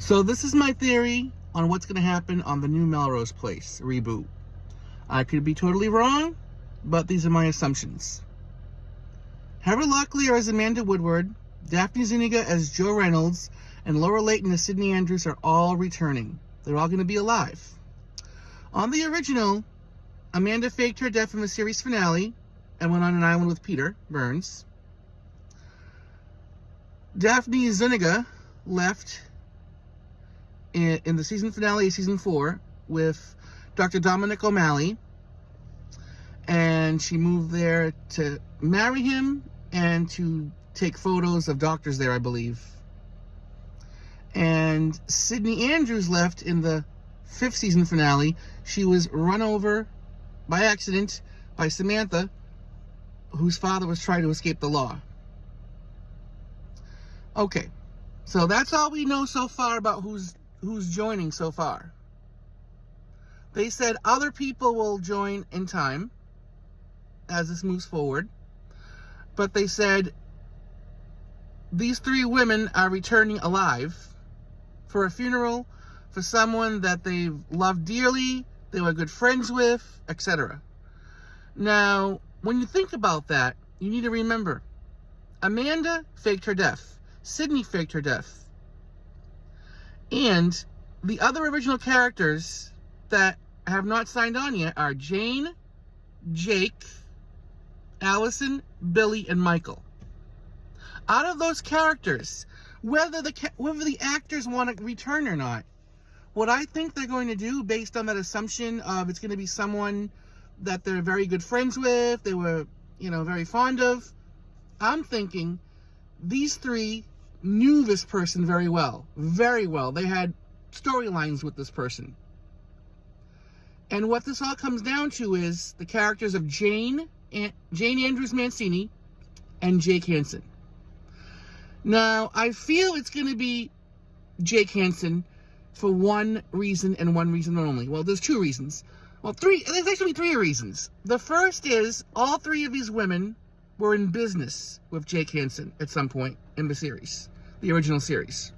So this is my theory on what's going to happen on the new Melrose Place reboot. I could be totally wrong, but these are my assumptions. Heather Locklear as Amanda Woodward, Daphne Zuniga as Joe Reynolds, and Laura Layton as Sydney Andrews are all returning. They're all going to be alive. On the original, Amanda faked her death in the series finale and went on an island with Peter Burns. Daphne Zuniga left in the season finale of season 4 with Dr. Dominic O'Malley, and she moved there to marry him and to take photos of doctors there, I believe. And Sydney Andrews left in the 5th season finale. She was run over by accident by Samantha, whose father was trying to escape the law. Okay, so that's all we know so far about who's joining so far. They said other people will join in time as this moves forward, but they said these 3 women are returning alive for a funeral for someone that they loved dearly, they were good friends with, etc. Now, when you think about that, you need to remember, Amanda faked her death. Sydney faked her death. And the other original characters that have not signed on yet are Jane, Jake, Alison, Billy, and Michael. Out of those characters, whether the actors want to return or not, what I think they're going to do, based on that assumption of it's going to be someone that they're very good friends with, they were, very fond of, I'm thinking these 3 knew this person very well. Very well. They had storylines with this person. And what this all comes down to is the characters of Jane Andrews Mancini and Jake Hansen. Now, I feel it's going to be Jake Hansen for one reason and one reason only. Well, there's 2 reasons. Well, 3. There's actually 3 reasons. The first is all 3 of these women were in business with Jake Hansen at some point in the series, the original series.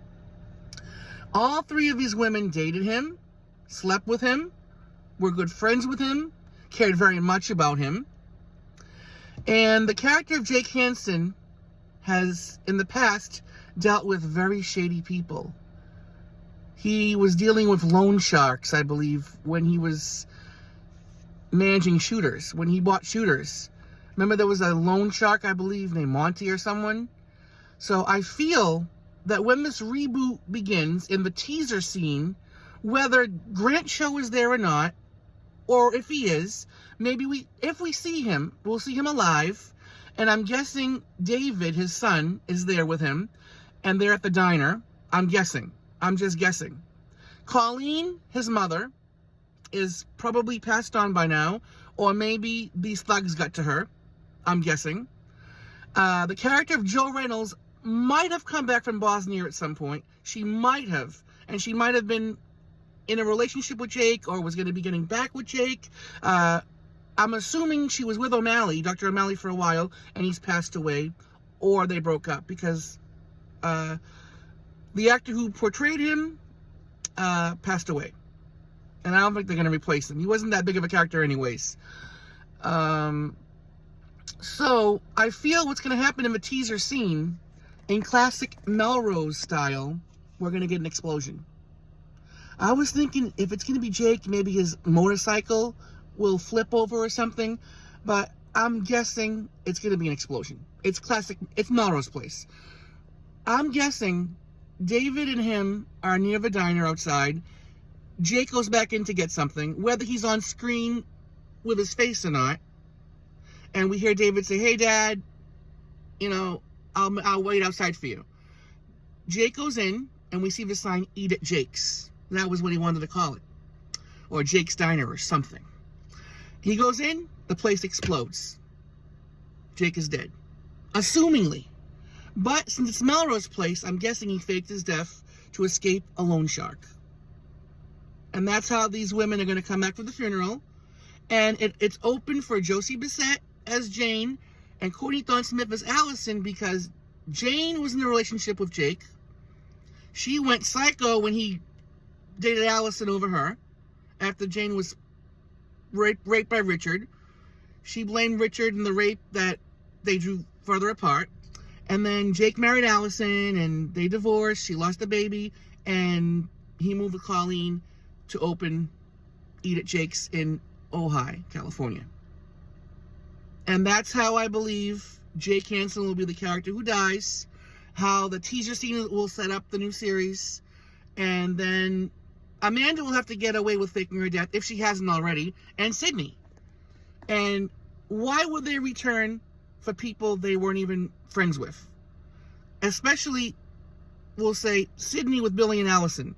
All 3 of these women dated him, slept with him, were good friends with him, cared very much about him. And the character of Jake Hansen has, in the past, dealt with very shady people. He was dealing with loan sharks, I believe, when he was managing shooters, when he bought shooters. Remember there was a loan shark, I believe, named Monty or someone? So I feel that when this reboot begins, in the teaser scene, whether Grant Show is there or not, or if he is, if we see him, we'll see him alive. And I'm guessing David, his son, is there with him. And they're at the diner. I'm guessing. I'm just guessing. Colleen, his mother, is probably passed on by now. Or maybe these thugs got to her. I'm guessing. The character of Joe Reynolds might have come back from Bosnia at some point. She might have. And she might have been in a relationship with Jake, or was going to be getting back with Jake. I'm assuming she was with O'Malley, Dr. O'Malley, for a while, and he's passed away, or they broke up, because the actor who portrayed him passed away. And I don't think they're going to replace him. He wasn't that big of a character anyways. So I feel what's going to happen in the teaser scene, in classic Melrose style, we're going to get an explosion. I was thinking if it's going to be Jake, maybe his motorcycle will flip over or something, but I'm guessing it's going to be an explosion. It's classic. It's Melrose Place. I'm guessing David and him are near the diner outside. Jake goes back in to get something, whether he's on screen with his face or not. And we hear David say, "Hey, Dad, I'll wait outside for you." Jake goes in, and we see the sign, "Eat at Jake's." That was what he wanted to call it. Or Jake's Diner or something. He goes in, the place explodes. Jake is dead. Assumingly. But since it's Melrose Place, I'm guessing he faked his death to escape a loan shark. And that's how these women are going to come back for the funeral. And it's open for Josie Bissett as Jane and Courtney Thorne-Smith as Allison, because Jane was in a relationship with Jake. She went psycho when he dated Alison over her after Jane was raped by Richard. She blamed Richard and the rape that they drew further apart. And then Jake married Alison and they divorced. She lost a baby and he moved with Colleen to open Eat at Jake's in Ojai, California. And that's how I believe Jake Hansen will be the character who dies, how the teaser scene will set up the new series, and then Amanda will have to get away with faking her death if she hasn't already, and Sydney. And why would they return for people they weren't even friends with? Especially, we'll say, Sydney with Billy and Alison.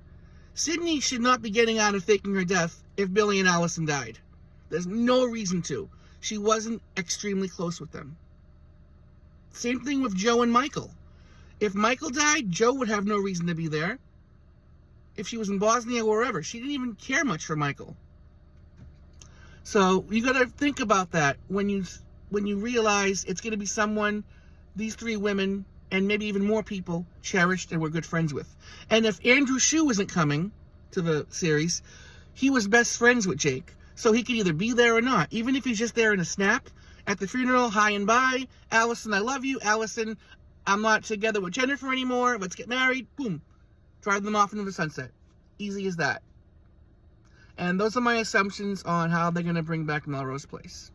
Sydney should not be getting out of faking her death if Billy and Alison died. There's no reason to. She wasn't extremely close with them. Same thing with Joe and Michael. If Michael died, Joe would have no reason to be there. If she was in Bosnia or wherever, she didn't even care much for Michael. So you got to think about that when you realize it's going to be someone these three women and maybe even more people cherished and were good friends with. And if Andrew Shue isn't coming to the series, he was best friends with Jake. So he could either be there or not. Even if he's just there in a snap, at the funeral, hi and bye, Alison, I love you, Alison, I'm not together with Jennifer anymore, let's get married, boom. Drive them off into the sunset. Easy as that. And those are my assumptions on how they're going to bring back Melrose Place.